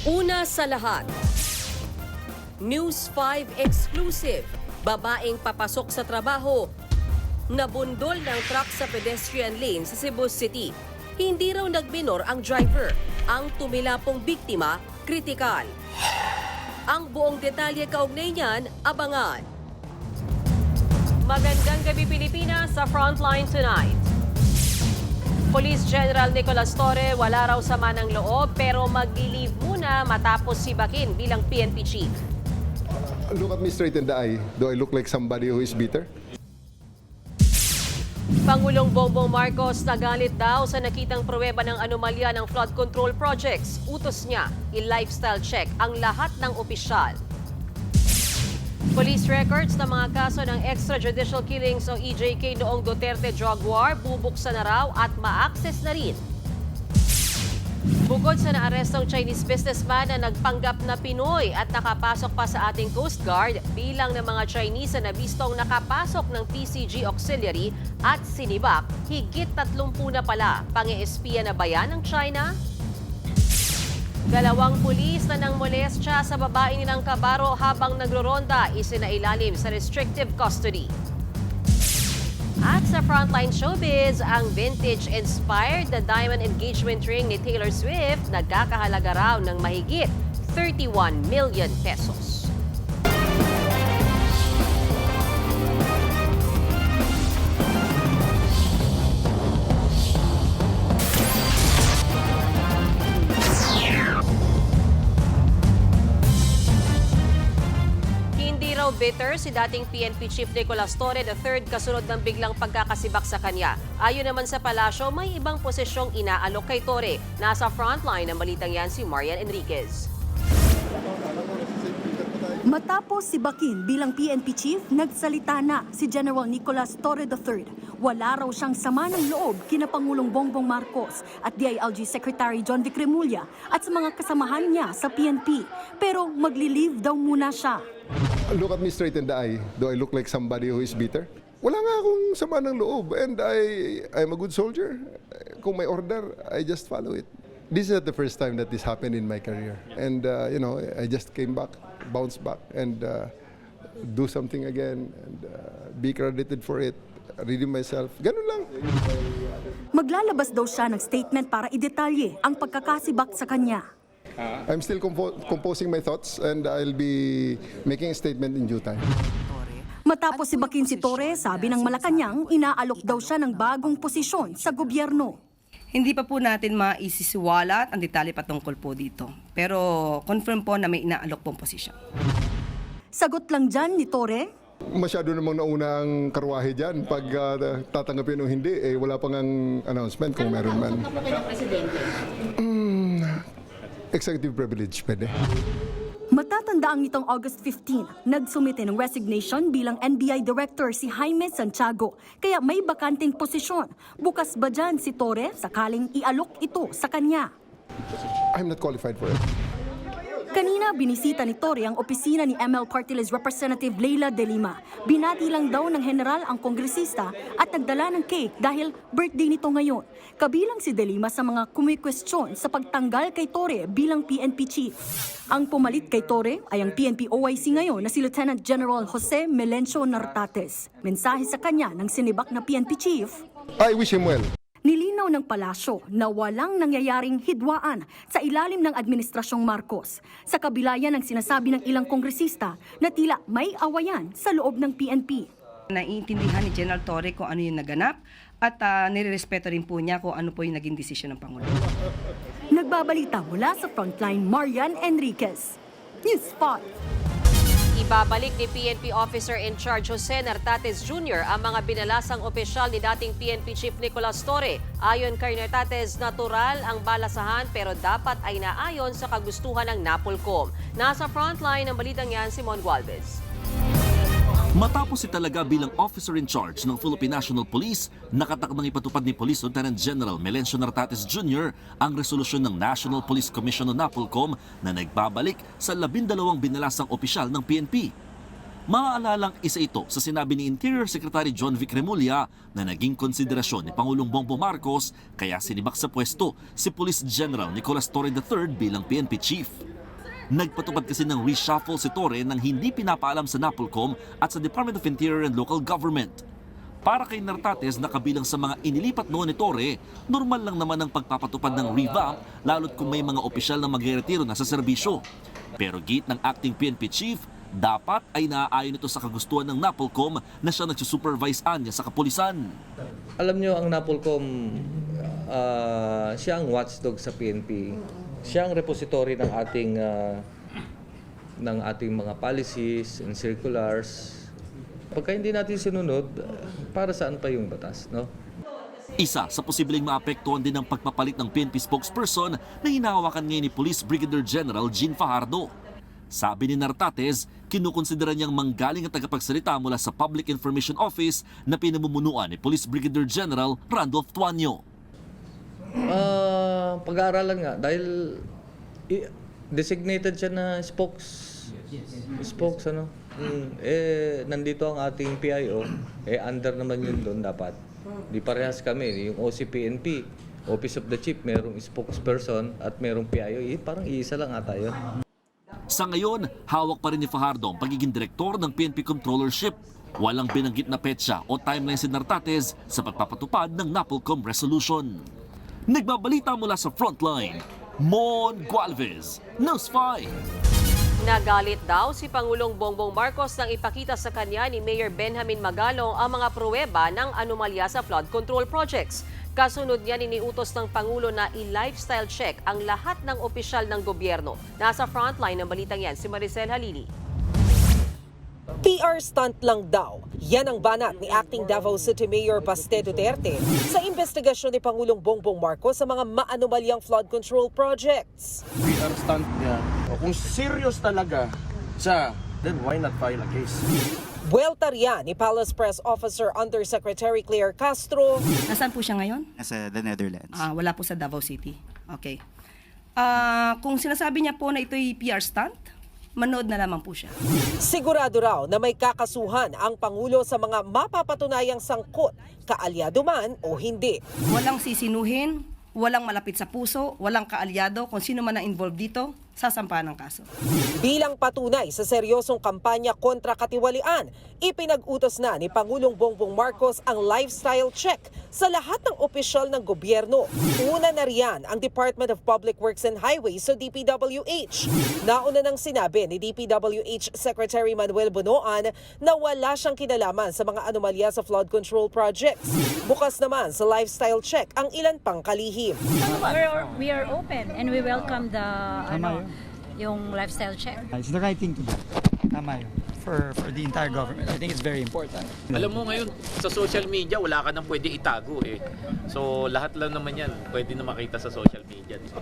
Una sa lahat, News 5 exclusive, babaeng papasok sa trabaho, nabundol ng truck sa pedestrian lane sa Cebu City. Hindi raw nagminor ang driver. Ang tumilapong biktima, kritikal. Ang buong detalye kaugnay niyan, abangan. Magandang gabi Pilipinas, sa Frontline tonight. Police General Nicolas Torre wala raw sama ng loob pero mag-leave muna matapos sibakin bilang PNP chief. Look at me straight in the eye. Do I look like somebody who is bitter? Pangulong Bongbong Marcos nagalit daw sa nakitang pruweba ng anomalya ng flood control projects. Utos niya, i-lifestyle check ang lahat ng opisyal. Police records ng mga kaso ng extrajudicial killings o EJK noong Duterte drug war bubuksan na raw at ma-access na rin. Bukod sa naarestong Chinese businessman na nagpanggap na Pinoy at nakapasok pa sa ating Coast Guard, bilang ng mga Chinese na nabistong nakapasok ng PCG Auxiliary at sinibak, higit 30 na pala. Pang-espiya na ba yan ng China? Dalawang pulis na nang molestya sa babae nilang kabaro habang nagroronda isinailalim sa restrictive custody. At sa Frontline Showbiz, ang vintage-inspired na diamond engagement ring ni Taylor Swift nagkakahalaga raw ng mahigit 31 million pesos. Bitter si dating PNP Chief Nicolas Torre III kasunod ng biglang pagkakasibak sa kanya. Ayon naman sa palasyo, may ibang posisyong inaalok kay Torre. Nasa frontline ng balitang yan si Marian Enriquez. Matapos sibakin bilang PNP Chief, nagsalita na si General Nicolas Torre III. Wala raw siyang sama ng loob kina Pangulong Bongbong Marcos at DILG Secretary John Vic Remulla at sa mga kasamahan niya sa PNP. Pero magli-leave daw muna siya. Look at me straight in the eye. Do I look like somebody who is bitter? Wala nga akong sama ng loob and I'm a good soldier. Kung may order, I just follow it. This is not the first time that this happened in my career. And, I just came back, bounced back, and do something again and be credited for it. Reading myself. Ganun lang. Maglalabas daw siya ng statement para idetalye ang pagkakasibak sa kanya. I'm still composing my thoughts and I'll be making a statement in due time. Matapos sibakin si Torre, sabi ng Malacanang, inaalok daw siya ng bagong posisyon sa gobyerno. Hindi pa po natin maisisiwalat ang detalye patungkol po dito. Pero confirm po na may inaalok pong posisyon. Sagot lang dyan ni Torre, Masyado namang nauna ang karwahe dyan. Pag tatanggapin o hindi, wala pang ang announcement kung meron man. Executive privilege, pwede. matatandaan nitong August 15, nagsumite ng resignation bilang NBI Director si Jaime Santiago. Kaya may bakanting posisyon. Bukas ba dyan si Torre sakaling ialok ito sa kanya? I'm not qualified for it. Kanina binisita ni Torre ang opisina ni ML Party List Representative Leila De Lima. Binati lang daw ng general ang kongresista at nagdala ng cake dahil birthday nito ngayon. Kabilang si De Lima sa mga kumikwestiyon sa pagtanggal kay Torre bilang PNP chief. Ang pumalit kay Torre ay ang PNP OIC ngayon na si Lieutenant General Jose Melencio Nartates. Mensahe sa kanya ng sinibak na PNP chief, I wish him well. nilinaw ng palasyo na walang nangyayaring hidwaan sa ilalim ng Administrasyong Marcos. Sa kabila yan ng sinasabi ng ilang kongresista na tila may awayan sa loob ng PNP. Naiintindihan ni General Torre kung ano yung naganap at nirerespeto rin po niya kung ano po yung naging desisyon ng Pangulo. Nagbabalita mula sa Frontline, Marian Enriquez. News 5. Ibabalik ni PNP Officer in Charge Jose Nartates Jr. ang mga binalasang opisyal ni dating PNP Chief Nicolas Torre. Ayon kay Nartates, natural ang balasahan pero dapat ay naayon sa kagustuhan ng NAPOLCOM. Nasa frontline ng balitang yan si Mon Gualvez. Matapos italaga bilang officer in charge ng Philippine National Police, nakatakdang ipatupad ni Police Lieutenant General Melencio Nartates Jr. ang resolusyon ng National Police Commission o NAPOLCOM na nagbabalik sa 12 binalasang opisyal ng PNP. Maaalalang isa ito sa sinabi ni Interior Secretary John Vic Remulla na naging konsiderasyon ni Pangulong Bongbong Marcos kaya sinibak sa pwesto si Police General Nicolas Torre III bilang PNP Chief. Nagpatupad kasi ng reshuffle si Torre nang hindi pinapaalam sa NAPOLCOM at sa Department of Interior and Local Government. Para kay Nartates na kabilang sa mga inilipat noon ni Torre, normal lang naman ang pagpapatupad ng revamp lalo't kung may mga opisyal na magre-retiro na sa serbisyo. Pero gate ng acting PNP chief, dapat ay naaayon ito sa kagustuhan ng NAPOLCOM na siya nagsusupervise niya sa kapulisan. Alam nyo, ang NAPOLCOM, siya ang watchdog sa PNP. Siya ang repository ng ating mga policies and circulars. Pagka hindi natin sinunod, para saan pa yung batas, no? Isa sa posibleng maapektuhan din ang pagpapalit ng PNP spokesperson na hinahawakan ngayon ni Police Brigadier General Jean Fajardo. Sabi ni Nartates, kinukonsidera niyang manggaling ang tagapagsalita mula sa Public Information Office na pinamumunuan ni Police Brigadier General Randolph Tuanyo. Pag-aaralan nga, dahil designated siya na spokes, ano? Nandito ang ating PIO, under naman yun doon dapat. Di parehas kami, yung OCPNP, Office of the Chief, merong spokesperson at merong PIO, parang iisa lang ata yun. Sa ngayon, hawak pa rin ni Fajardo ang pagiging direktor ng PNP Controllership. Walang binanggit na petsa o timeline si Nartates sa pagpapatupad ng NAPOLCOM resolution. Nagbabalita mula sa Frontline, Mon Gualvez, News 5. Nagalit daw si Pangulong Bongbong Marcos nang ipakita sa kanya ni Mayor Benjamin Magalong ang mga pruweba ng anomalya sa flood control projects. Kasunod niya iniutos ng Pangulo na i-lifestyle check ang lahat ng opisyal ng gobyerno. Nasa frontline ng balitang yan si Maricel Halili. PR stunt lang daw. Yan ang banat ni Acting Davao City Mayor Baste Duterte sa investigasyon ni Pangulong Bongbong Marcos sa mga maanomalyang flood control projects. PR stunt niya. O kung serious talaga siya, then why not file a case? Buwelta riyan ni Palace Press Officer Undersecretary Claire Castro. Nasaan po siya ngayon? Nasa the Netherlands. Wala po sa Davao City. Okay. Kung sinasabi niya po na ito'y PR stunt, manood na lamang po siya. Sigurado raw na may kakasuhan ang Pangulo sa mga mapapatunayang sangkot, kaalyado man o hindi. Walang sisinuhin, walang malapit sa puso, walang kaalyado, kung sino man ang involved dito, sasampahan ng kaso. Bilang patunay sa seryosong kampanya kontra katiwalian, ipinag-utos na ni Pangulong Bongbong Marcos ang lifestyle check sa lahat ng opisyal ng gobyerno. Una na riyan ang Department of Public Works and Highways o DPWH. Nauna nang sinabi ni DPWH Secretary Manuel Bonoan na wala siyang kinalaman sa mga anomalya sa flood control projects. Bukas naman sa lifestyle check ang ilan pang kalihim. We are open and we welcome the yung lifestyle check. It's the right thing to do. Tama yun. For the entire government. I think it's very important. Alam mo ngayon, sa social media, wala ka nang pwede itago eh. So lahat lang naman yan, pwede na makita sa social media. Di ba?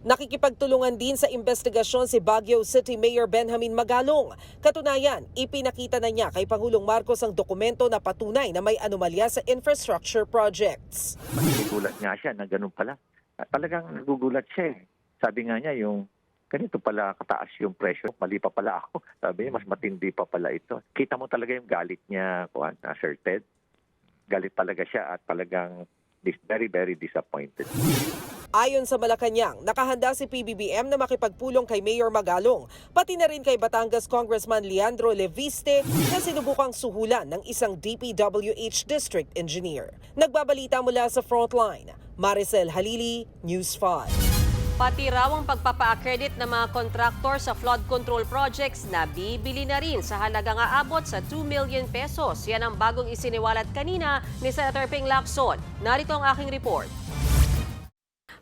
Nakikipagtulungan din sa investigasyon si Baguio City Mayor Benjamin Magalong. Katunayan, ipinakita na niya kay Pangulong Marcos ang dokumento na patunay na may anomalya sa infrastructure projects. Nagugulat nga siya na ganun pala. Talagang nagugulat siya eh. Sabi nga niya yung ganito pala kataas yung presyo. Mali pa pala ako. Sabi niya, mas matindi pa pala ito. Kita mo talaga yung galit niya, Sir Ted. Galit talaga siya at talagang very, very disappointed. Ayon sa Malacanang, nakahanda si PBBM na makipagpulong kay Mayor Magalong, pati na rin kay Batangas Congressman Leandro Leviste na sinubukang suhulan ng isang DPWH District Engineer. Nagbabalita mula sa Frontline, Maricel Halili, News 5. Pati raw ang pagpapa-accredit ng mga kontraktor sa flood control projects na bibili na rin sa halagang aabot sa 2 million pesos. Yan ang bagong isiniwalat kanina ni Senator Ping Lacson. Narito ang aking report.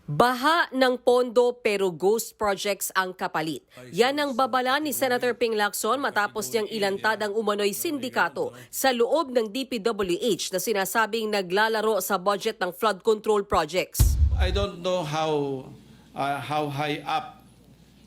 Baha ng pondo pero ghost projects ang kapalit. Yan ang babala ni Senator Ping Lacson matapos niyang ilantad ang umano'y sindikato sa loob ng DPWH na sinasabing naglalaro sa budget ng flood control projects. I don't know how high up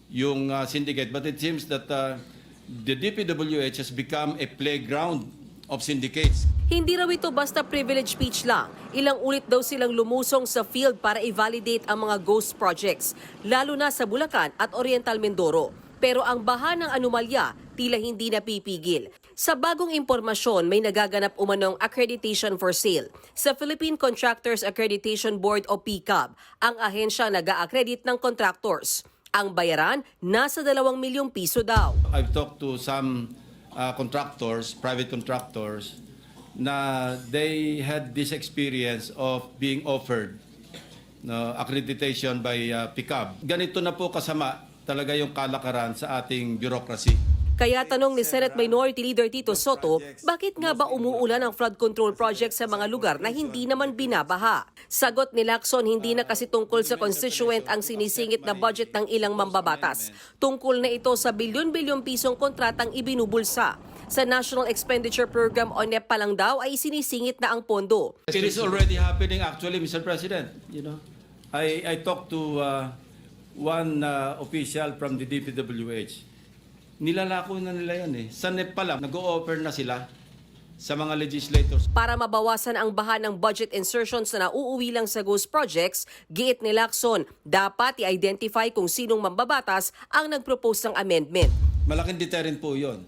yung syndicate, but it seems that the DPWH has become a playground of syndicates. Hindi raw ito basta privilege speech lang. Ilang ulit daw silang lumusong sa field para i-validate ang mga ghost projects, lalo na sa Bulacan at Oriental Mindoro. Pero ang baha ng anomalya, tila hindi napipigil. Sa bagong impormasyon, may nagaganap umanong accreditation for sale. Sa Philippine Contractors Accreditation Board o PCAB, ang ahensya nag-a-accredit ng contractors. Ang bayaran, nasa 2 milyong piso daw. I've talked to some contractors, private contractors, na they had this experience of being offered accreditation by PICAB. Ganito na po kasama talaga yung kalakaran sa ating bureaucracy. Kaya tanong ni Senate Minority Leader Tito Soto, bakit nga ba umuulan ang flood control project sa mga lugar na hindi naman binabaha? Sagot ni Lacson, hindi na kasi tungkol sa constituent ang sinisingit na budget ng ilang mambabatas. Tungkol na ito sa bilyon-bilyong pisong kontratang ibinubulsa. Sa National Expenditure Program o NEP pa lang daw ay sinisingit na ang pondo. It is already happening actually, Mr. President. You know, I talked to one official from the DPWH. Nilalako na nila yan eh. Sa NEP pa lang, nag-o-offer na sila sa mga legislators. Para mabawasan ang baha ng budget insertions na nauuwi lang sa ghost projects, giit ni Lacson, dapat i-identify kung sinong mambabatas ang nag-propose ng amendment. Malaking deterrent po yun.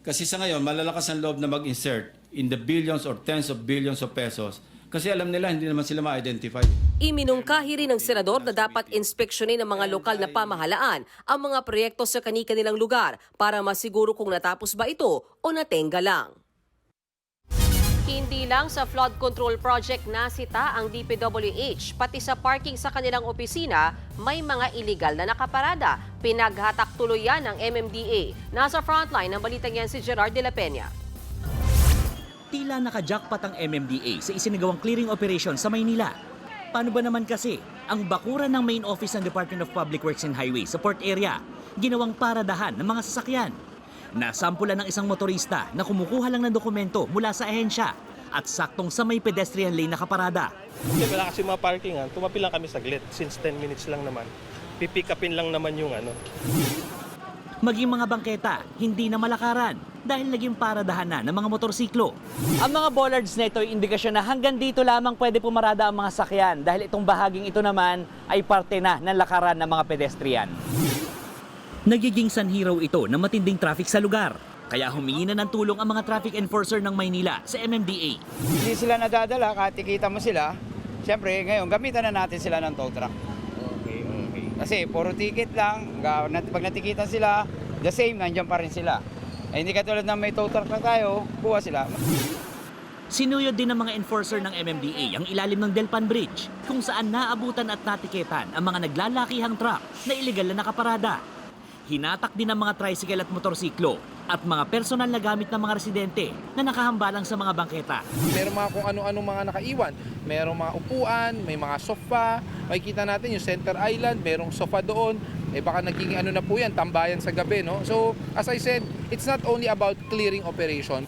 Kasi sa ngayon, malalakas ang loob na mag-insert in the billions or tens of billions of pesos. Kasi alam nila, hindi naman sila ma-identify. Iminungkahi rin ng senador na dapat inspeksyonin ng mga lokal na pamahalaan ang mga proyekto sa kani-kanilang lugar para masiguro kung natapos ba ito o natenga lang. Hindi lang sa flood control project nasita ang DPWH, pati sa parking sa kanilang opisina, may mga iligal na nakaparada. Pinaghatak tuloy yan ng MMDA. Nasa frontline ng balitang yan si Gerard de la Peña. Tila nakajackpot ang MMDA sa isinagawang clearing operation sa Maynila. Paano ba naman kasi ang bakuran ng main office ng Department of Public Works and Highways sa port area, ginawang paradahan ng mga sasakyan? Nasampulan ng isang motorista na kumukuha lang ng dokumento mula sa ahensya at saktong sa may pedestrian lane nakaparada. Wala kasi mga parkingan, tumapi lang kami saglit since 10 minutes lang naman. Pipick upin lang naman yung Maging mga bangketa, hindi na malakaran dahil naging paradahan na ng mga motorsiklo. Ang mga bollards na ito ay indikasyon na hanggang dito lamang pwede pumarada ang mga sakyan dahil itong bahaging ito naman ay parte na ng lakaran ng mga pedestrian. Nagiging sanhiraw ito ng matinding traffic sa lugar. Kaya humingi na ng tulong ang mga traffic enforcer ng Maynila sa MMDA. Hindi sila nadadala, katikita mo sila. Siyempre, ngayon, gamitan na natin sila ng tow truck. Kasi puro ticket lang, pag natikitan sila, the same, nandiyan pa rin sila. Hindi katulad na may tow truck na tayo, buha sila. Sinuyod din ng mga enforcer ng MMDA ang ilalim ng Delpan Bridge kung saan naabutan at natiketan ang mga naglalakihang truck na iligal na nakaparada. Hinatak din ng mga tricycle at motorsiklo at mga personal na gamit ng mga residente na nakahambalang sa mga bangketa. Meron mga kung ano-anong mga nakaiwan. Merong mga upuan, may mga sofa. Makikita natin yung Center Island, merong sofa doon. Baka naging na po yan, tambayan sa gabi, no? So, as I said, it's not only about clearing operation.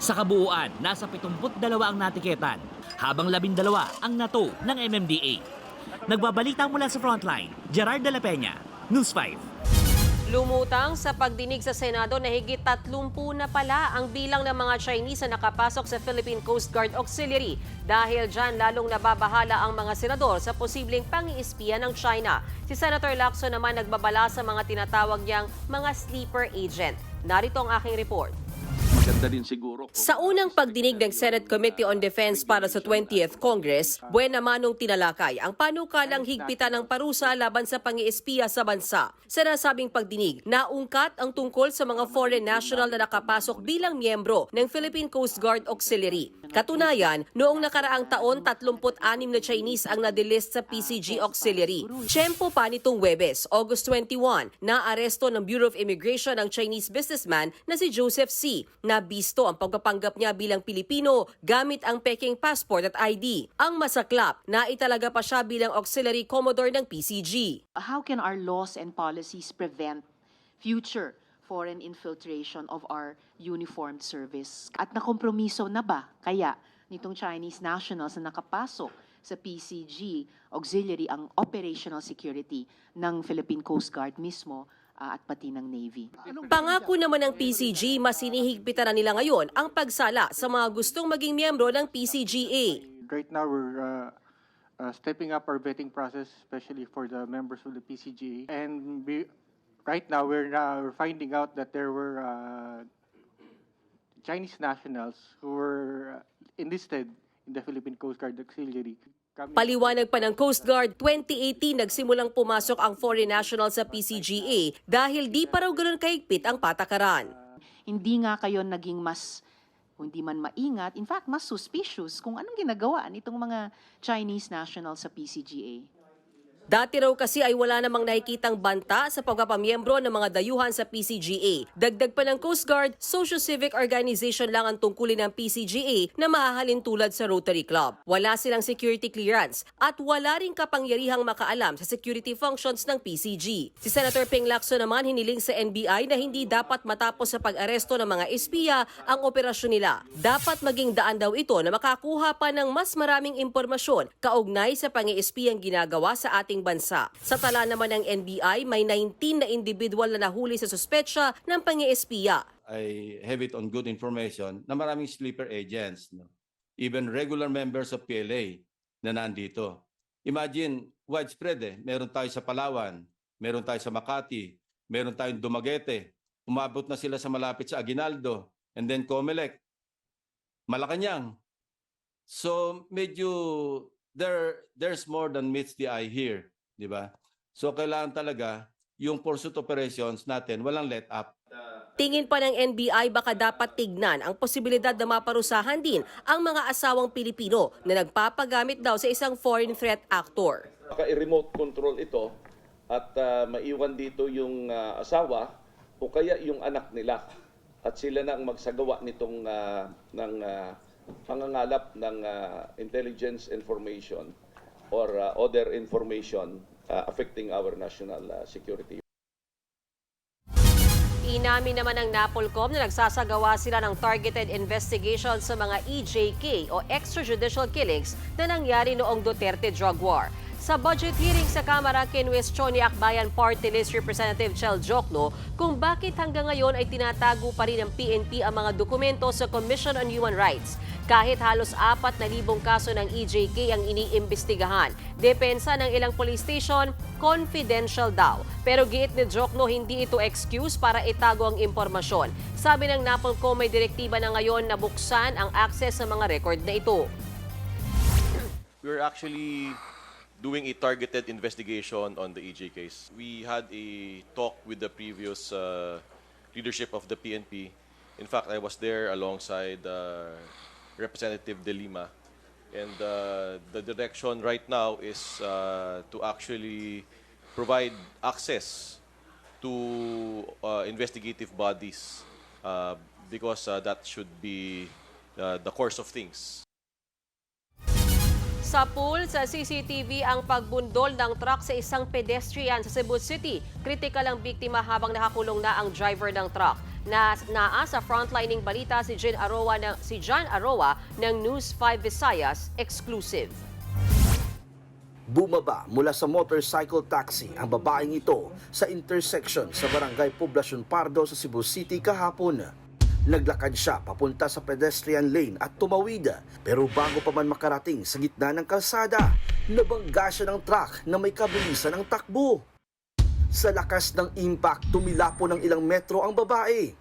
Sa kabuuan, nasa 72 ang natiketan, habang 12 ang nato ng MMDA. Nagbabalita mula sa frontline, Gerard de la Peña, News 5. Lumutang sa pagdinig sa Senado na higit 30 na pala ang bilang ng mga Chinese na nakapasok sa Philippine Coast Guard Auxiliary. Dahil dyan, lalong nababahala ang mga senador sa posibleng pang-iispiya ng China. Si Senator Lacson naman nagbabala sa mga tinatawag niyang mga sleeper agent. Narito ang aking report. Maganda din siguro. Sa unang pagdinig ng Senate Committee on Defense para sa 20th Congress, buwan naman nung tinalakay ang panukalang higpitan ng parusa laban sa pang-iispiya sa bansa. Sa nasabing pagdinig, naungkat ang tungkol sa mga foreign national na nakapasok bilang miyembro ng Philippine Coast Guard Auxiliary. Katunayan, noong nakaraang taon, 36 na Chinese ang nadilist sa PCG Auxiliary. Tiyempo pa nitong Huwebes, August 21, naaresto ng Bureau of Immigration ang Chinese businessman na si Joseph C. Nabisto ang pagpapanggap niya bilang Pilipino gamit ang Peking passport at ID. Ang masaklap, naitalaga pa siya bilang Auxiliary Commodore ng PCG. How can our laws and policies prevent future foreign infiltration of our uniformed service? At nakompromiso na ba kaya nitong Chinese nationals na nakapasok sa PCG Auxiliary ang operational security ng Philippine Coast Guard mismo at pati ng Navy? Pangako naman ng PCG, mas hinihigpitan na nila ngayon ang pagsala sa mga gustong maging miyembro ng PCGA. Right now we're stepping up our vetting process, especially for the members of the PCGA. And right now we're finding out that there were Chinese nationals who were enlisted in the Philippine Coast Guard Auxiliary. Paliwanag pa ng Coast Guard, 2018 nagsimulang pumasok ang foreign national sa PCGA dahil di pa raw ganoon kahigpit ang patakaran. Hindi nga kayo naging mas, hindi man maingat, in fact, mas suspicious kung anong ginagawa nitong mga Chinese national sa PCGA. Dati raw kasi ay wala namang nakikitang banta sa pagpapamiyembro ng mga dayuhan sa PCGA. Dagdag pa ng Coast Guard, socio-civic organization lang ang tungkulin ng PCGA na mahahalin tulad sa Rotary Club. Wala silang security clearance at wala ring kapangyarihang makaalam sa security functions ng PCG. Si Senator Ping Lacson naman hiniling sa NBI na hindi dapat matapos sa pag-aresto ng mga espiya ang operasyon nila. Dapat maging daan daw ito na makakuha pa ng mas maraming impormasyon kaugnay sa pang-iespiyang ginagawa sa ating bansa. Sa tala naman ng NBI, may 19 na individual na nahuli sa suspetsya ng pang-iespia. I have it on good information na maraming sleeper agents, no? Even regular members of PLA na nandito. Imagine, widespread Meron tayo sa Palawan, meron tayo sa Makati, meron tayong Dumaguete, umabot na sila sa malapit sa Aguinaldo, and then Comelec, Malacanang. So medyo there's more than meets the eye here, di ba? So kailangan talaga yung pursuit operations natin walang let up. Tingin pa ng NBI baka dapat tignan ang posibilidad na maparusahan din ang mga asawang Pilipino na nagpapagamit daw sa isang foreign threat actor. Baka i-remote control ito at maiwan dito yung asawa o kaya yung anak nila at sila na ang magsagawa nitong ng pangangalap ng intelligence information or other information affecting our national security. Inamin naman ng NAPOLCOM na nagsasagawa sila ng targeted investigation sa mga EJK o extrajudicial killings na nangyari noong Duterte drug war. Sa budget hearing sa Kamara, kinwestiyon ni Akbayan Party List Representative Chel Jokno kung bakit hanggang ngayon ay tinatago pa rin ng PNP ang mga dokumento sa Commission on Human Rights. Kahit halos 4,000 kaso ng EJK ang iniimbestigahan. Depensa ng ilang police station, confidential daw. Pero giit ni Jokno, hindi ito excuse para itago ang impormasyon. Sabi ng NAPOLCOM, may direktiba na ngayon na buksan ang access sa mga record na ito. We're actually doing a targeted investigation on the EJ case. We had a talk with the previous leadership of the PNP. In fact, I was there alongside Representative De Lima. And the direction right now is to actually provide access to investigative bodies because that should be the course of things. Sa pool sa CCTV ang pagbundol ng truck sa isang pedestrian sa Cebu City. Kritikal ang biktima habang nakakulong na ang driver ng truck. Naa sa frontlining balita si John Aroa ng News 5 Visayas Exclusive. Bumaba mula sa motorcycle taxi ang babaeng ito sa intersection sa Barangay Poblacion Pardo sa Cebu City kahapon. Naglakad siya papunta sa pedestrian lane at tumawid. Pero bago pa man makarating sa gitna ng kalsada, nabangga siya ng truck na may kabilisan ng takbo. Sa lakas ng impact, tumilapo ng ilang metro ang babae.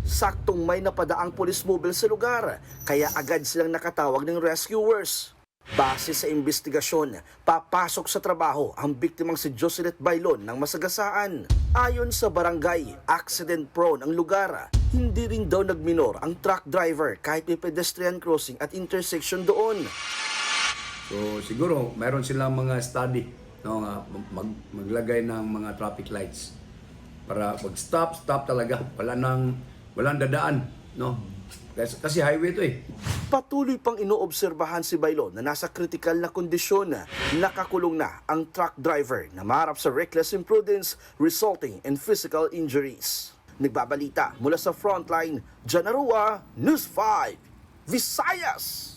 Saktong may napadaang police mobile sa lugar, kaya agad silang nakatawag ng rescuers. Base sa investigasyon, papasok sa trabaho ang biktimang si Joselet Bailon ng masagasaan. Ayon sa barangay, accident-prone ang lugar. Hindi rin daw nagminor ang truck driver kahit may pedestrian crossing at intersection doon. So siguro mayroon silang mga study, no, maglagay ng mga traffic lights para pag stop talaga, walang dadaan, no? Kasi highway ito Patuloy pang inoobserbahan si Bailon na nasa critical na kondisyon. Nakakulong na ang truck driver na maharap sa reckless imprudence resulting in physical injuries. Nagbabalita mula sa frontline, John Aroa, News 5, Visayas!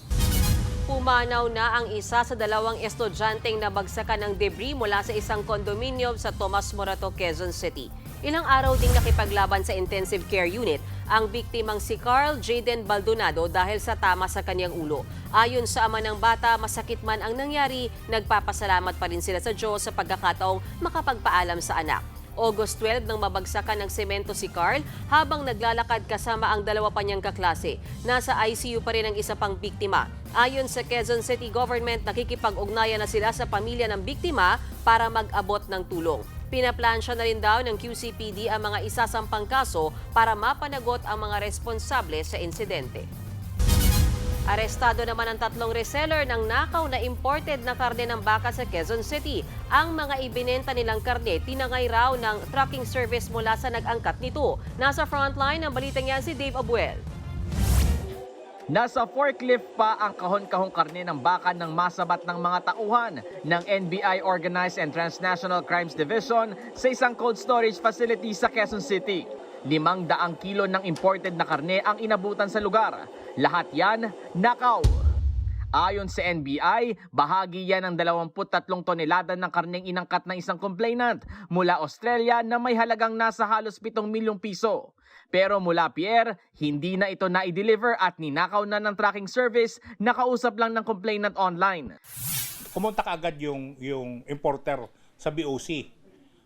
Pumanaw na ang isa sa 2 estudyanteng nabagsakan ng debris mula sa isang condominium sa Tomas Morato, Quezon City. Ilang araw ding nakipaglaban sa intensive care unit ang biktimang si Carl Jaden Baldonado dahil sa tama sa kanyang ulo. Ayon sa ama ng bata, masakit man ang nangyari, nagpapasalamat pa rin sila sa Diyos sa pagkakataong makapagpaalam sa anak. August 12 nang mabagsakan ng semento si Carl habang naglalakad kasama ang dalawa pa niyang kaklase. Nasa ICU pa rin ang isa pang biktima. Ayon sa Quezon City Government, nakikipag-ugnayan na sila sa pamilya ng biktima para mag-abot ng tulong. Pinaplansya na rin daw ng QCPD ang mga isasampang kaso para mapanagot ang mga responsable sa insidente. Arestado naman ang 3 reseller ng nakaw na imported na karne ng baka sa Quezon City. Ang mga ibinenta nilang karne, tinangay raw ng trucking service mula sa nag-angkat nito. Nasa frontline ng balitang yan si Dave Abuel. Nasa forklift pa ang kahon-kahong karne ng baka ng masabat ng mga tauhan ng NBI Organized and Transnational Crimes Division sa isang cold storage facility sa Quezon City. 500 kilo ng imported na karne ang inabutan sa lugar. Lahat yan, nakaw. Ayon sa NBI, bahagi yan ng 23 tonelada ng karneng inangkat ng isang complainant mula Australia na may halagang nasa halos 7 milyong piso. Pero mula Pierre, hindi na ito na-deliver at ninakaw na ng tracking service, nakausap lang ng complainant online. Pumunta kaagad yung importer sa BOC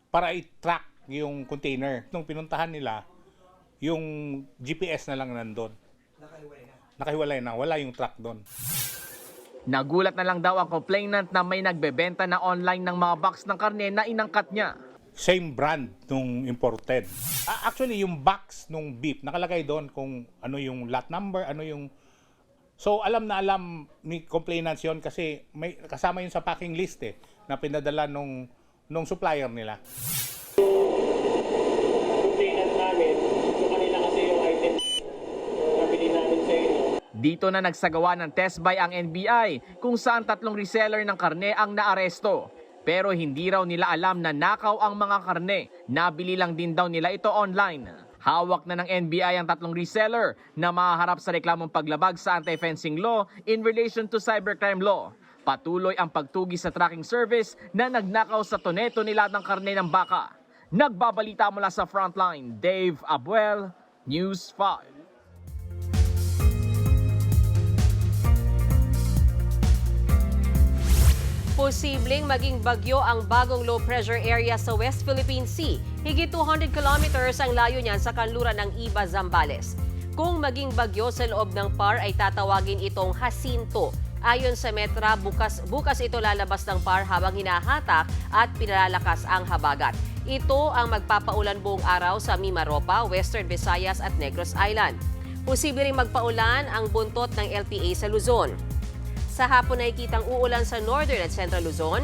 para i-track yung container. Nung pinuntahan nila, yung GPS na lang nandun. Nakahiwalay na, wala yung truck doon. Nagulat na lang daw ang complainant na may nagbebenta na online ng mga box ng karne na inangkat niya. Same brand nung imported. Actually, yung box nung beef, nakalagay doon kung ano yung lot number, ano yung... So, alam na alam ni complainants yun kasi may kasama yun sa packing list na pinadala nung supplier nila. Complainant namin, so kanila kasi yung item nabili namin sa inyo. Dito na nagsagawa ng test buy ang NBI kung saan 3 reseller ng karne ang naaresto. Pero hindi raw nila alam na nakaw ang mga karne. Nabili lang din daw nila ito online. Hawak na ng NBI ang 3 reseller na mahaharap sa reklamong paglabag sa anti-fencing law in relation to cybercrime law. Patuloy ang pagtugi sa tracking service na nagnakaw sa tone-toneladang karne ng baka. Nagbabalita mula sa frontline, Dave Abuel, News 5. Posibleng maging bagyo ang bagong low pressure area sa West Philippine Sea. Higit 200 kilometers ang layo niyan sa kanluran ng Iba, Zambales. Kung maging bagyo sa loob ng PAR ay tatawagin itong Jacinto. Ayon sa Metra, bukas ito lalabas ng PAR habang hinahatak at pinalalakas ang habagat. Ito ang magpapaulan buong araw sa Mimaropa, Western Visayas at Negros Island. Posible ring magpaulan ang buntot ng LPA sa Luzon. Sa hapon ay kitang uulan sa Northern at Central Luzon,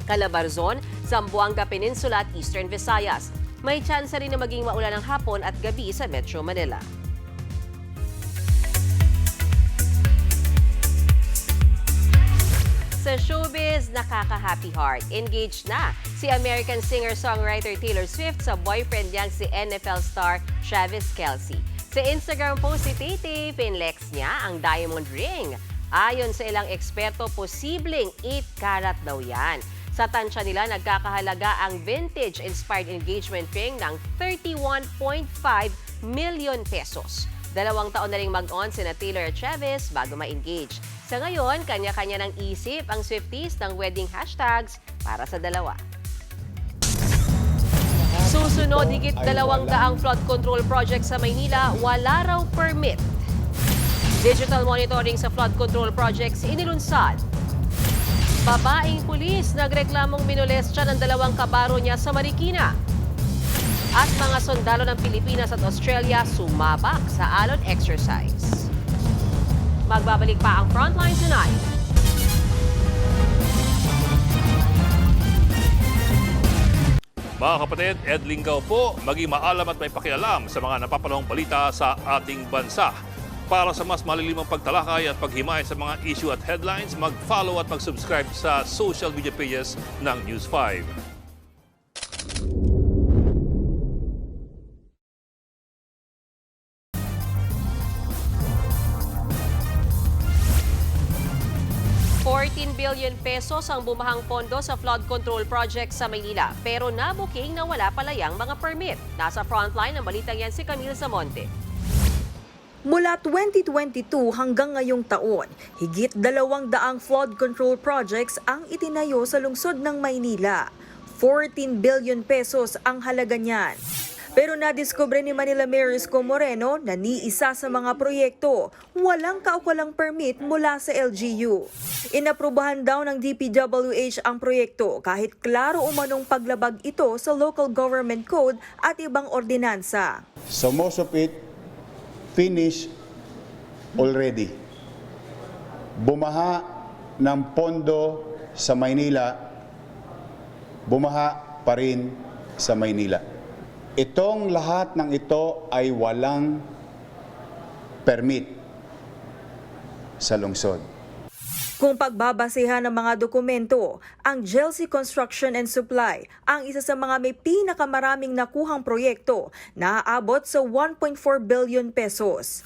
Calabarzon, Zamboanga Peninsula at Eastern Visayas. May chance rin na maging maulan ng hapon at gabi sa Metro Manila. Sa showbiz, nakaka-happy heart. Engaged na si American singer-songwriter Taylor Swift sa boyfriend niyang si NFL star Travis Kelce. Sa Instagram post si Tay, pinlex niya ang diamond ring. Ayon sa ilang eksperto, posibleng 8 karat daw yan. Sa tansya nila, nagkakahalaga ang vintage-inspired engagement ring ng 31.5 million pesos. 2 taon na ring mag-on sina Taylor at Travis bago ma-engage. Sa ngayon, kanya-kanya ng isip ang Swifties ng wedding hashtags para sa dalawa. Susunod, higit 200 flood control project sa Maynila, wala raw permit. Digital monitoring sa flood control projects inilunsad. Babaeng pulis nagreklamong minolestya ng 2 kabaro niya sa Marikina. At mga sundalo ng Pilipinas at Australia sumabak sa alon exercise. Magbabalik pa ang Frontline tonight. Mga kapatid, Ed Lingaw po, maging maalam at may pakialam sa mga napapanahong balita sa ating bansa. Para sa mas malilimang pagtalakay at paghimay sa mga issue at headlines, mag-follow at mag-subscribe sa social media pages ng News 5. $14 billion pesos ang bumahang pondo sa flood control project sa Maynila. Pero nabuking na wala palayang mga permit. Nasa frontline ng balitang yan si Camille Zamonte. Mula 2022 hanggang ngayong taon, higit 200 flood control projects ang itinayo sa lungsod ng Maynila. 14 billion pesos ang halaga niyan. Pero nadiskubre ni Manila Mayor Isko Moreno na ni isa sa mga proyekto walang kaukulang permit mula sa LGU. Inaprubahan daw ng DPWH ang proyekto kahit klaro umanong paglabag ito sa Local Government Code at ibang ordinansa. So most of it finished already. Bumaha ng pondo sa Maynila, bumaha pa rin sa Maynila. Itong lahat ng ito ay walang permit sa lungsod. Kung pagbabasehan ng mga dokumento, ang Chelsea Construction and Supply ang isa sa mga may pinakamaraming nakuhang proyekto na aabot sa 1.4 billion pesos.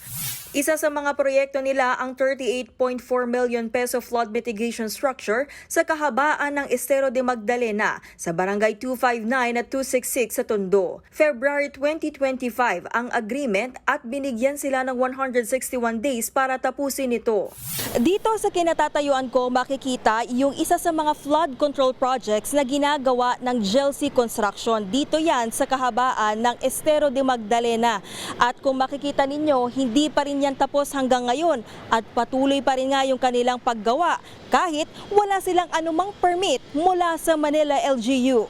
Isa sa mga proyekto nila ang 38.4 million peso flood mitigation structure sa kahabaan ng Estero de Magdalena sa Barangay 259 at 266 sa Tondo. February 2025 ang agreement at binigyan sila ng 161 days para tapusin ito. Dito sa kinatatayuan ko makikita yung isa sa mga flood control projects na ginagawa ng Chelsea Construction. Dito yan sa kahabaan ng Estero de Magdalena. At kung makikita ninyo, hindi pa rin yan tapos hanggang ngayon at patuloy pa rin nga yung kanilang paggawa kahit wala silang anumang permit mula sa Manila LGU.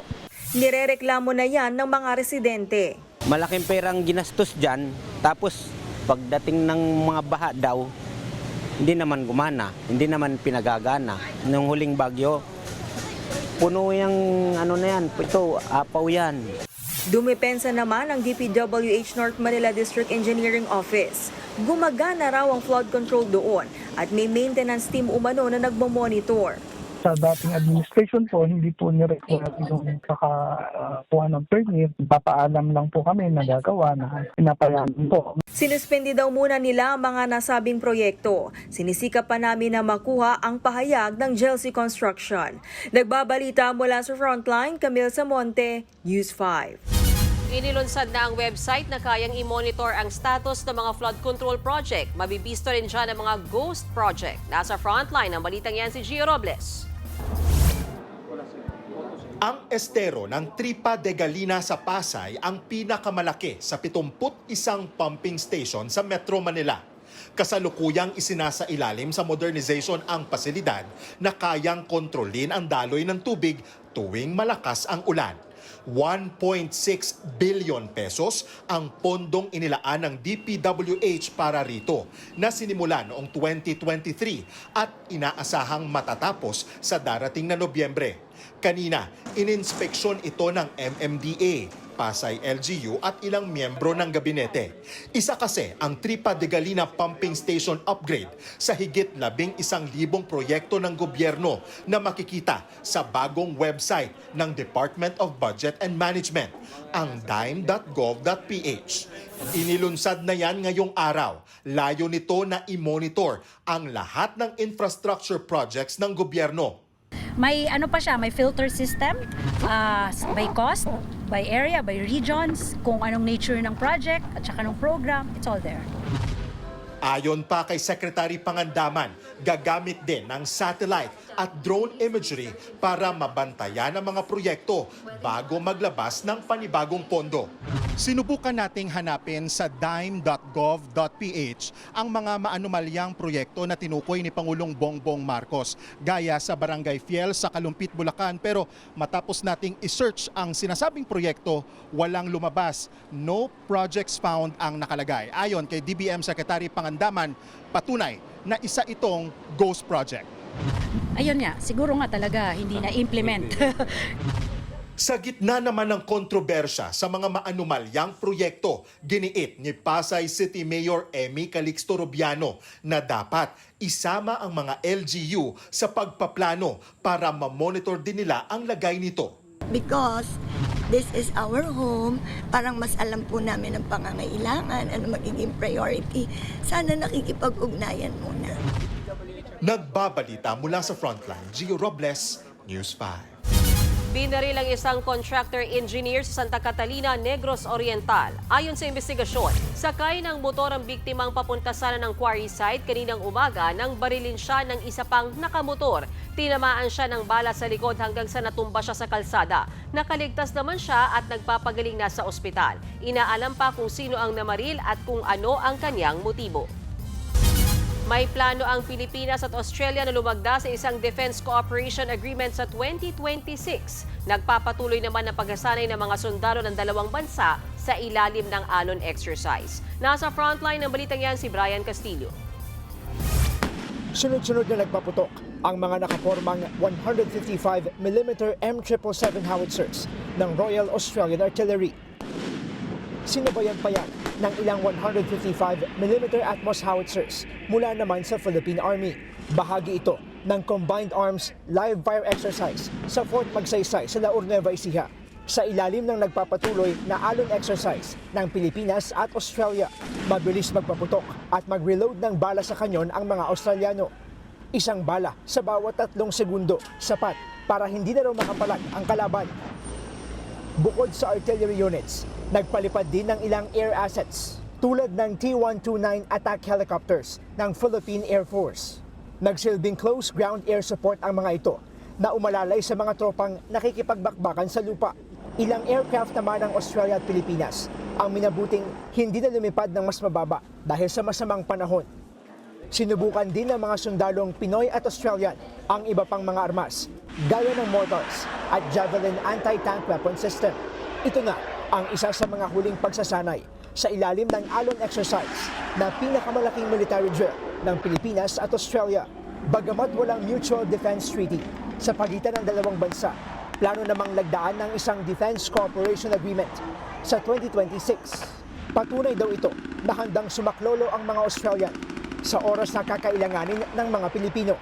Nirereklamo na yan ng mga residente. Malaking perang ginastos dyan, tapos pagdating ng mga baha daw, hindi naman gumana, hindi naman pinagagana. Nung huling bagyo, puno yung ano na yan, ito, apaw yan. Dumepensa naman ang DPWH North Manila District Engineering Office. Gumagana raw ang flood control doon at may maintenance team umano na nagmo-monitor. Sa dating administration po, hindi po ni-require yung kakakuha ng permit. Papaalam lang po kami na gagawa na pinapayagan po. Sinuspindi daw muna nila ang mga nasabing proyekto. Sinisikap pa namin na makuha ang pahayag ng Chelsea Construction. Nagbabalita mula sa Frontline, Camille Samonte, News 5. Inilunsad na ang website na kayang i-monitor ang status ng mga flood control project. Mabibisto rin dyan ang mga ghost project. Nasa Frontline ang balitang yan si Gio Robles. Ang estero ng Tripa de Galina sa Pasay ang pinakamalaki sa 71 pumping station sa Metro Manila. Kasalukuyang isinasailalim sa modernization ang pasilidad na kayang kontrolin ang daloy ng tubig tuwing malakas ang ulan. 1.6 billion pesos ang pondong inilaan ng DPWH para rito na sinimula noong 2023 at inaasahang matatapos sa darating na Nobyembre. Kanina, ininspeksyon ito ng MMDA, Pasay LGU at ilang miyembro ng gabinete. Isa kasi ang Tripa de Galina Pumping Station Upgrade sa higit 11,000 proyekto ng gobyerno na makikita sa bagong website ng Department of Budget and Management, ang dime.gov.ph. Inilunsad na yan ngayong araw. Layo nito na i-monitor ang lahat ng infrastructure projects ng gobyerno. May ano pa siya, may filter system by cost, by area, by regions, kung anong nature ng project at saka ng program, it's all there. Ayon pa kay Secretary Pangandaman, gagamit din ng satellite at drone imagery para mabantayan ang mga proyekto bago maglabas ng panibagong pondo. Sinubukan nating hanapin sa dime.gov.ph ang mga maanumalyang proyekto na tinukoy ni Pangulong Bongbong Marcos, gaya sa Barangay Fiel sa Kalumpit, Bulacan, pero matapos nating isearch ang sinasabing proyekto, walang lumabas. No projects found ang nakalagay. Ayon kay DBM Secretary Pangandaman, patunay na isa itong ghost project. Ayun nga, siguro nga talaga hindi na-implement. Sa gitna naman ng kontrobersya sa mga maanumalyang proyekto, giniit ni Pasay City Mayor Emmy Calixto Rubiano na dapat isama ang mga LGU sa pagpaplano para ma-monitor din nila ang lagay nito. Because this is our home, parang mas alam po namin ang pangangailangan, ano magiging priority. Sana nakikipag-ugnayan muna. Nagbabalita mula sa Frontline, Gio Robles, News 5. Binaril ang isang contractor engineer sa Santa Catalina, Negros Oriental. Ayon sa investigasyon, sakay ng motor ang biktimang papunta sana ng quarry site kaninang umaga nang barilin siya ng isa pang nakamotor. Tinamaan siya ng bala sa likod hanggang sa natumba siya sa kalsada. Nakaligtas naman siya at nagpapagaling na sa ospital. Inaalam pa kung sino ang namaril at kung ano ang kanyang motibo. May plano ang Pilipinas at Australia na lumagda sa isang Defense Cooperation Agreement sa 2026. Nagpapatuloy naman ang paghasanay ng mga sundalo ng dalawang bansa sa ilalim ng Alon exercise. Nasa frontline ng balitang yan si Brian Castillo. Sunod-sunod na nagpaputok ang mga nakapormang 155mm M777 howitzers ng Royal Australian Artillery. Sinabayan pa yan ng ilang 155mm Atmos howitzers mula naman sa Philippine Army. Bahagi ito ng Combined Arms Live Fire Exercise sa Fort Magsaysay sa La Nueva Ecija sa ilalim ng nagpapatuloy na Alon exercise ng Pilipinas at Australia. Mabilis magpaputok at mag-reload ng bala sa kanyon ang mga Australiano. Isang bala sa bawat 3 segundo, sapat para hindi na raw makapalag ang kalaban. Bukod sa artillery units, nagpalipad din ng ilang air assets tulad ng T-129 attack helicopters ng Philippine Air Force. Nagsilbing close ground air support ang mga ito na umalalay sa mga tropang nakikipagbakbakan sa lupa. Ilang aircraft naman ng Australia at Pilipinas ang minabuting hindi na lumipad ng mas mababa dahil sa masamang panahon. Sinubukan din ng mga sundalong Pinoy at Australian ang iba pang mga armas, gaya ng mortars at Javelin anti-tank weapon system. Ito na ang isa sa mga huling pagsasanay sa ilalim ng Alon exercise na pinakamalaking military drill ng Pilipinas at Australia. Bagamat walang mutual defense treaty sa pagitan ng dalawang bansa, plano namang lagdaan ng isang Defense Cooperation Agreement sa 2026. Patunay daw ito na handang sumaklolo ang mga Australian sa oras na kakailanganin ng mga Pilipino.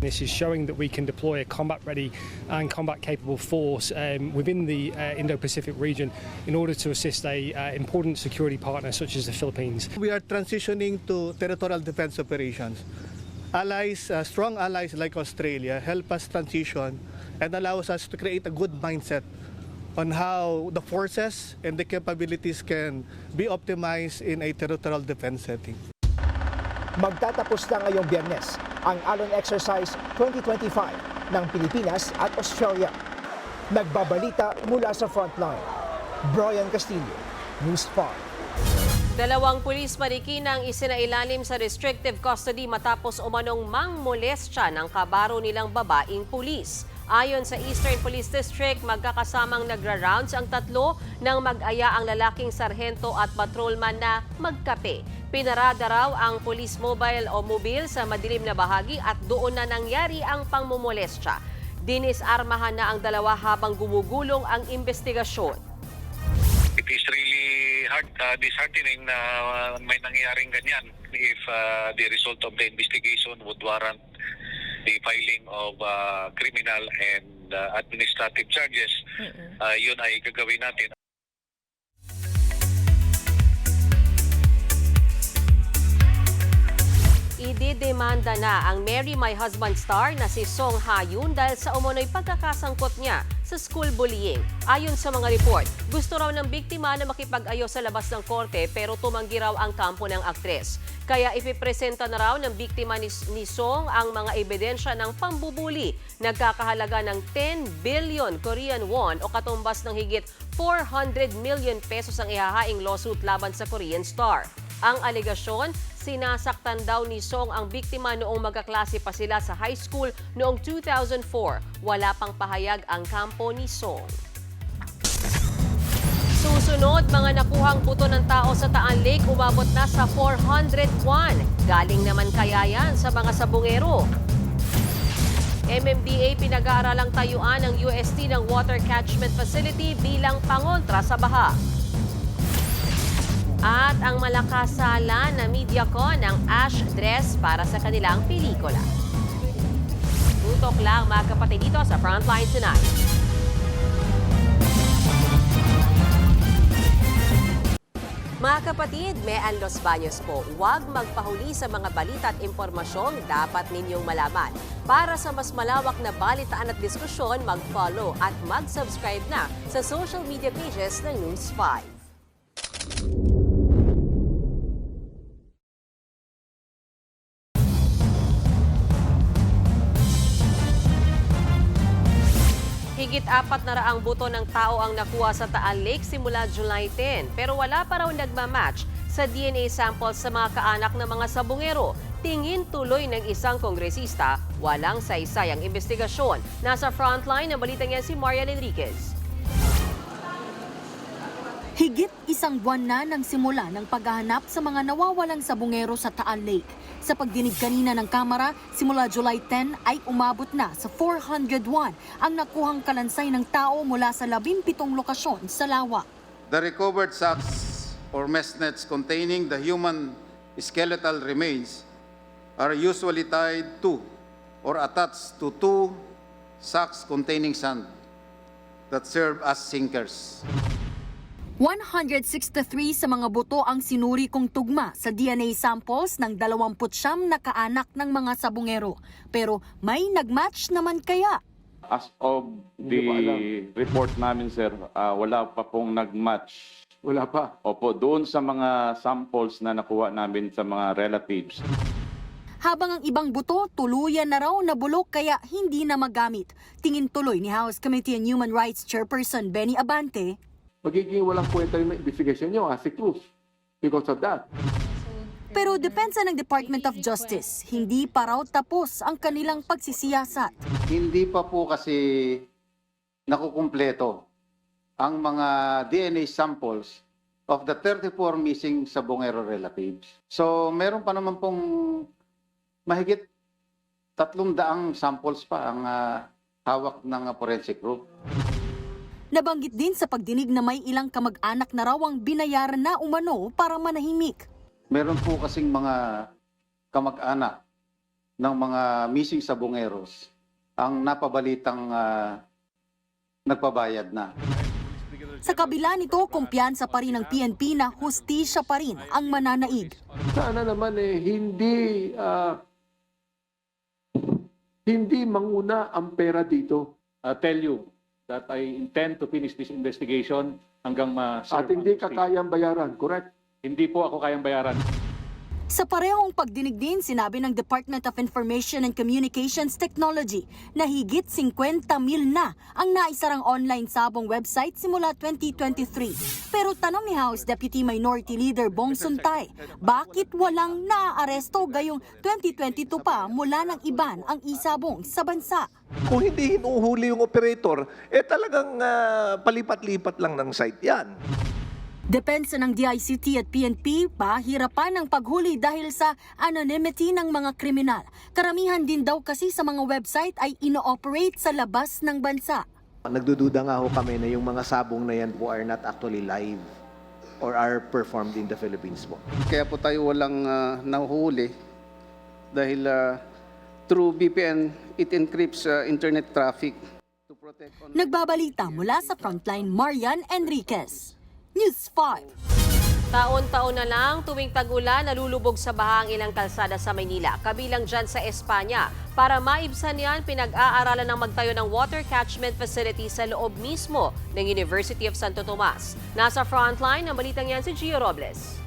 This is showing that we can deploy a combat-ready and combat-capable force within the Indo-Pacific region in order to assist a important security partner such as the Philippines. We are transitioning to territorial defense operations. Allies, strong allies like Australia help us transition and allows us to create a good mindset on how the forces and the capabilities can be optimized in a territorial defense setting. Magtatapos na ngayong Biyernes ang Alon Exercise 2025 ng Pilipinas at Australia. Nagbabalita mula sa frontline. Brian Castillo, News 5. Dalawang pulis Marikina ang isinailalim sa restrictive custody matapos umanong mangmolestya ng kabaro nilang babaeng pulis. Ayon sa Eastern Police District, magkakasamang nagra-rounds ang tatlo nang mag-aya ang lalaking sarhento at patrolman na magkape. Pinarada raw ang police mobile o mobile sa madilim na bahagi at doon na nangyari ang pangmumolestya. Dinisarmahan na ang dalawa habang gumugulong ang investigasyon. It is really disheartening na may nangyaring ganyan if the result of the investigation would warrant the filing of criminal and administrative charges. Yun ay gagawin natin. Ididemanda na ang Marry My Husband star na si Song Ha-yoon dahil sa umunoy pagkakasangkot niya sa school bullying. Ayon sa mga report, gusto raw ng biktima na makipag-ayos sa labas ng korte pero tumanggi raw ang kampo ng aktres. Kaya ipipresenta na raw ng biktima ni Song ang mga ebidensya ng pambubuli. Nagkakahalaga ng 10 billion Korean won o katumbas ng higit 400 million pesos ang ihahaing lawsuit laban sa Korean star. Ang alegasyon, sinasaktan daw ni Song ang biktima noong magkaklase pa sila sa high school noong 2004. Wala pang pahayag ang kampo ni Song. Susunod, mga nakuhang buto ng tao sa Taal Lake umabot na sa 401. Galing naman kaya yan sa mga sabungero. MMDA pinag-aaralang tayuan ng UST ng Water Catchment Facility bilang pangontra sa baha. At ang malakasalan na MediaCon ng ash dress para sa kanilang pelikula. Tutok lang mga kapatid dito sa Frontline Tonight. Mga kapatid, Mean Los Baños po, huwag magpahuli sa mga balita at impormasyong dapat ninyong malaman. Para sa mas malawak na balitaan at diskusyon, mag-follow at mag-subscribe na sa social media pages ng News 5. Higit 400 buto ng tao ang nakuha sa Taal Lake simula July 10, pero wala pa raw nagmamatch sa DNA samples sa mga kaanak ng mga sabungero. Tingin tuloy ng isang kongresista, walang saysay ang investigasyon. Nasa frontline ng balitang yan si Marian Enriquez. Higit isang buwan na nang simula ng paghahanap sa mga nawawalang sabungero sa Taal Lake. Sa pagdinig kanina ng Kamara, simula July 10 ay umabot na sa 401 ang nakuhang kalansay ng tao mula sa 17 lokasyon sa lawa. The recovered sacks or mesh nets containing the human skeletal remains are usually tied to or attached to 2 sacks containing sand that serve as sinkers. 163 sa mga buto ang sinuri kong tugma sa DNA samples ng 29 na kaanak ng mga sabungero. Pero may nagmatch naman kaya? As of the report namin, sir, wala pa pong nag-match. Wala pa? Opo, doon sa mga samples na nakuha namin sa mga relatives. Habang ang ibang buto tuluyan na raw nabulok kaya hindi na magamit. Tingin tuloy ni House Committee on Human Rights Chairperson Benny Abante, magiging walang kwenta yung investigation nyo as a clues because of that. pero depensa ng Department of Justice, hindi pa raw tapos ang kanilang pagsisiyasat. Hindi pa po kasi nakukumpleto ang mga DNA samples of the 34 missing sabongero relatives. So meron pa naman pong mahigit 300 samples pa ang hawak ng forensic group. Nabanggit din sa pagdinig na may ilang kamag-anak na raw ang binayaran na umano para manahimik. Meron po kasing mga kamag-anak ng mga missing sabongeros ang napabalitang nagpabayad na. Sa kabila nito, kumpiyansa pa rin ng PNP na hustisya pa rin ang mananaig. Sana naman hindi manguna ang pera dito. Tell you that I intend to finish this investigation hanggang At hindi ka kayang bayaran, correct? Hindi po ako kayang bayaran. Sa parehong pagdinig din, sinabi ng Department of Information and Communications Technology na higit 50 mil na ang naisarang online sabong website simula 2023. Pero tanong ni House Deputy Minority Leader Bong Suntay, bakit walang naaaresto gayong 2022 pa mula ng iban ang isabong sa bansa? Kung hindi hinuhuli yung operator, talagang palipat-lipat lang ng site yan. Depensa ng DICT at PNP, pahirapan ang paghuli dahil sa anonymity ng mga kriminal. Karamihan din daw kasi sa mga website ay ino-operate sa labas ng bansa. Nagdududa nga ho kami na yung mga sabong na yan po are not actually live or are performed in the Philippines po. Kaya po tayo walang nahuhuli dahil through VPN, it encrypts internet traffic. Nagbabalita mula sa Frontline, Marian Enriquez, News 5. Taon-taon na lang tuwing tag-ulan nalulubog sa baha ang ilang kalsada sa Maynila, kabilang dyan sa Espanya. Para maibsan yan, pinag-aaralan ng magtayo ng water catchment facility sa loob mismo ng University of Santo Tomas. Nasa frontline ng balitang yan si Gio Robles.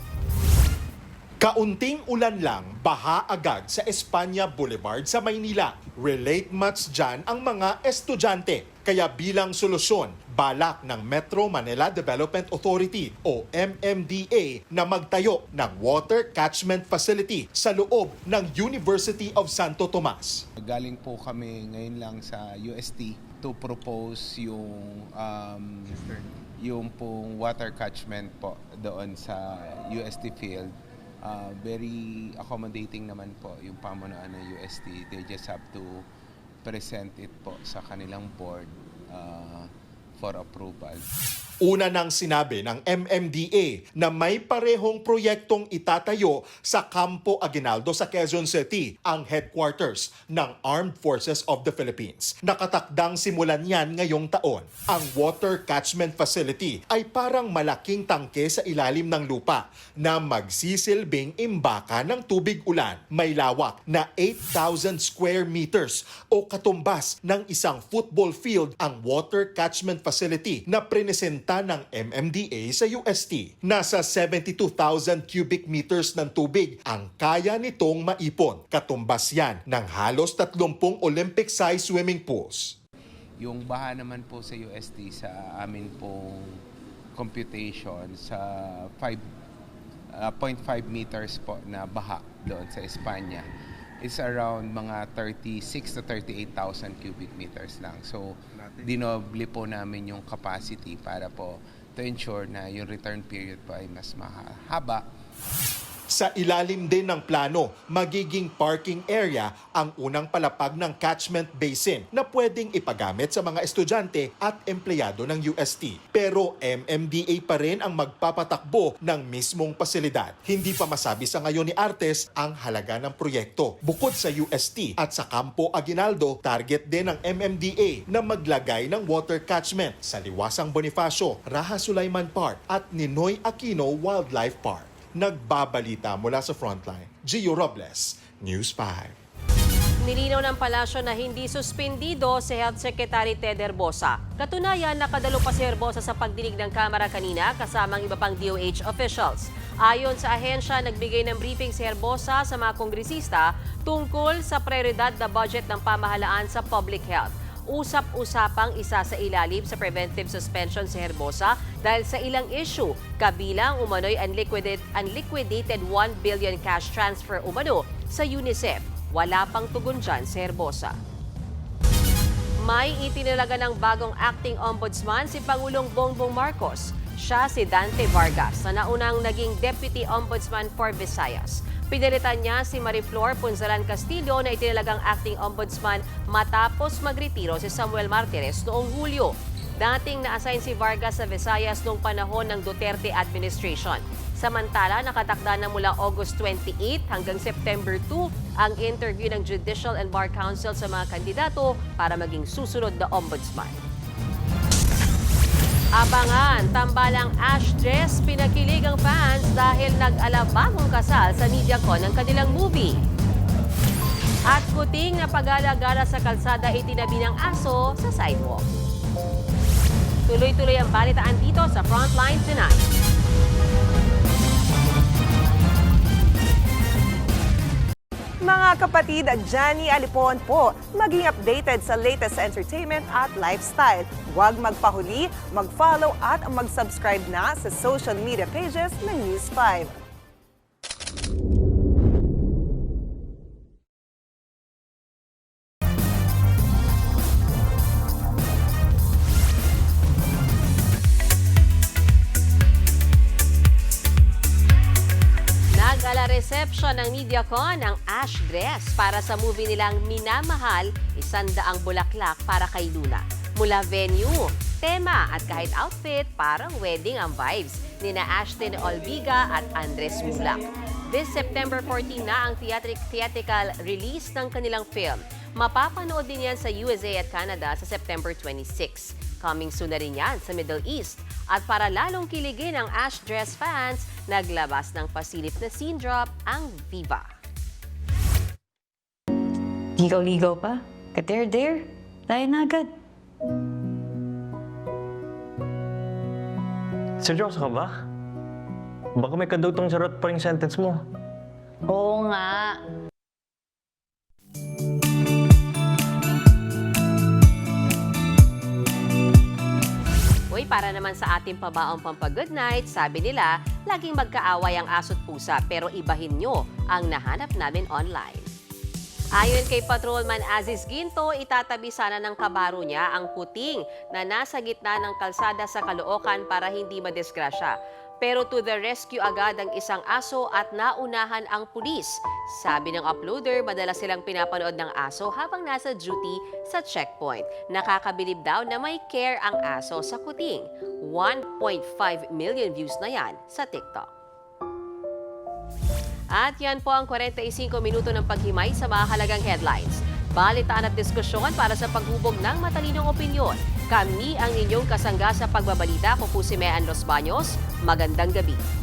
Kaunting ulan lang, baha agad sa Espanya Boulevard sa Maynila. Relate much dyan ang mga estudyante. Kaya bilang solusyon, balak ng Metro Manila Development Authority o MMDA na magtayo ng water catchment facility sa loob ng University of Santo Tomas. Galing po kami ngayon lang sa UST to propose yung pong water catchment po doon sa UST field. Very accommodating naman po yung pamunuan ng UST. They just have to present it po sa kanilang board for approval. Una nang sinabi ng MMDA na may parehong proyektong itatayo sa Campo Aguinaldo sa Quezon City, ang headquarters ng Armed Forces of the Philippines. Nakatakdang simulan yan ngayong taon. Ang water catchment facility ay parang malaking tangke sa ilalim ng lupa na magsisilbing imbaka ng tubig ulan. May lawak na 8,000 square meters o katumbas ng isang football field ang water catchment facility na presenta ng MMDA sa UST. Nasa 72,000 cubic meters ng tubig ang kaya nitong maipon. Katumbas yan ng halos 30 Olympic-size swimming pools. Yung baha naman po sa UST sa amin pong computation sa 0.5 meters po na baha doon sa Espanya is around mga 36 to 38,000 cubic meters lang. So, dinoble po namin yung capacity para po to ensure na yung return period po ay mas mahaba. Sa ilalim din ng plano, magiging parking area ang unang palapag ng catchment basin na pwedeng ipagamit sa mga estudyante at empleyado ng UST. Pero MMDA pa rin ang magpapatakbo ng mismong pasilidad. Hindi pa masabi sa ngayon ni Artes ang halaga ng proyekto. Bukod sa UST at sa Campo Aguinaldo, target din ng MMDA na maglagay ng water catchment sa Liwasang Bonifacio, Raha Sulaiman Park at Ninoy Aquino Wildlife Park. Nagbabalita mula sa Frontline, Gio Robles, News 5. Nilinaw ng palasyo na hindi suspendido si Health Secretary Ted Herbosa. Katunayan, nakadalo pa si Herbosa sa pagdinig ng Kamara kanina kasamang iba pang DOH officials. Ayon sa ahensya, nagbigay ng briefing si Herbosa sa mga kongresista tungkol sa prioridad na budget ng pamahalaan sa public health. Usap-usapang isa sa ilalim sa preventive suspension si Herbosa dahil sa ilang issue, kabilang umano'y unliquidated 1 billion cash transfer umano sa UNICEF. Wala pang tugon dyan si Herbosa. May itinalaga ng bagong acting ombudsman si Pangulong Bongbong Marcos. Siya si Dante Vargas na naunang naging Deputy Ombudsman for Visayas. Pinalitan niya si Mariflor Punzalan Castillo na itinalagang acting ombudsman matapos magretiro si Samuel Martires noong Hulyo. Dating na-assign si Vargas sa Visayas noong panahon ng Duterte administration. Samantala, nakatakda na mula August 28 hanggang September 2 ang interview ng Judicial and Bar Council sa mga kandidato para maging susunod na ombudsman. Abangan, tambalang Ash dress, pinakilig ang fans dahil nag-alabangong kasal sa MediaCon ng kanilang movie. At kuting na pagala-gala sa kalsada itinabi ng aso sa sidewalk. Tuloy-tuloy ang balitaan dito sa Frontline Tonight. Mga kapatid, Johnny Alipon po, maging updated sa latest entertainment at lifestyle. Huwag magpahuli, mag-follow at mag-subscribe na sa social media pages ng News 5. Reception ng MediaCon ang Ash dress para sa movie nilang Minamahal, 100 bulaklak para kay Luna. Mula venue, tema at kahit outfit, parang wedding ang vibes ni na Ashton Olviga at Andres Mulak. This September 14 na ang theatrical release ng kanilang film. Mapapanood din yan sa USA at Canada sa September 26. Coming soon na rin yan sa Middle East. At para lalong kiligin ang Ash dress fans, naglabas ng pasilip na scene drop ang Viva. Ligaw-ligaw pa? Ka-dare-dare? Tayo na agad. Seryoso ka ba? Baka may kadutong charot pa rin sentence mo. Oo nga. Uy, para naman sa ating pabaong pampag-good night, sabi nila, laging magkaaway ang aso't pusa pero ibahin nyo ang nahanap namin online. Ayon kay Patrolman Aziz Ginto, itatabi sana ng kabaro niya ang puting na nasa gitna ng kalsada sa Caloocan para hindi madisgrasya. Pero to the rescue agad ang isang aso at naunahan ang pulis. Sabi ng uploader, madalas silang pinapanood ng aso habang nasa duty sa checkpoint. Nakakabilib daw na may care ang aso sa kuting. 1.5 million views na yan sa TikTok. At yan po ang 45 minuto ng paghimay sa mahalagang headlines. Balitaan at diskusyon para sa paghubog ng matalinong opinyon. Kami ang inyong kasangga sa pagbabalita. Ko po si Mean Los Baños. Magandang gabi.